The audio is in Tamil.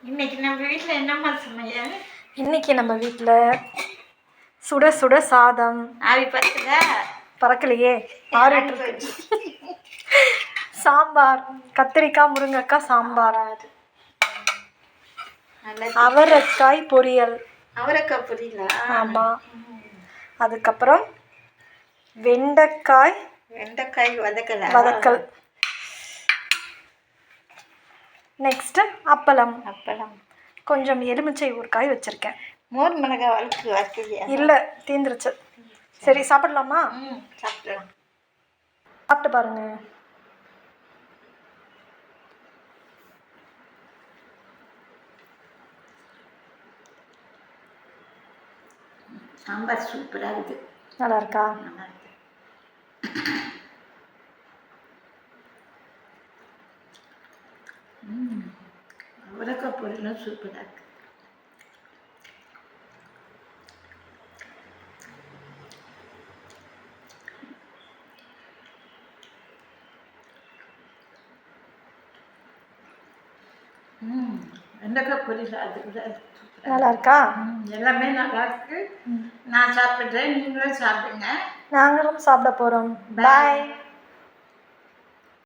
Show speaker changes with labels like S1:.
S1: இன்னைக்கு நம்ம வீட்டில் என்னம்மா சமையல்?
S2: இன்னைக்கு நம்ம வீட்டில் சுட சுட சாதம்.
S1: ஆவி பத்துல
S2: பறக்கலையே, ஆறிட்டு. சாம்பார், கத்திரிக்காய் முருங்கைக்காய் சாம்பார், அவரைக்காய் பொரியல்.
S1: அவரைக்காய் பொரியலா?
S2: ஆமாம். அதுக்கப்புறம் வெண்டைக்காய் வதக்கல். நெக்ஸ்ட்டு அப்பளம். கொஞ்சம் எலுமிச்சை ஊறுகாய் வச்சுருக்கேன்.
S1: மோர் மிளகாய் வறுக்கலையா?
S2: இல்லை, தீந்துருச்சு. சரி, சாப்பிடலாமா?
S1: சாப்பிடலாம்.
S2: சாப்பிட்டு பாருங்க.
S1: சாம்பார் சூப்பராக இருக்குது.
S2: நல்லா இருக்கா?
S1: நல்லா இருக்கு. அவரைக்காய் பொரியலும் சூப்பராக இருக்கு. வெண்டைக்காய் பொரியல் அது கூட
S2: நல்லா இருக்கா?
S1: எல்லாமே நல்லா இருக்கு. நான் சாப்பிட்றேன், நீங்களும் சாப்பிடுங்க.
S2: நாங்களும் சாப்பிட போகிறோம். பாய்.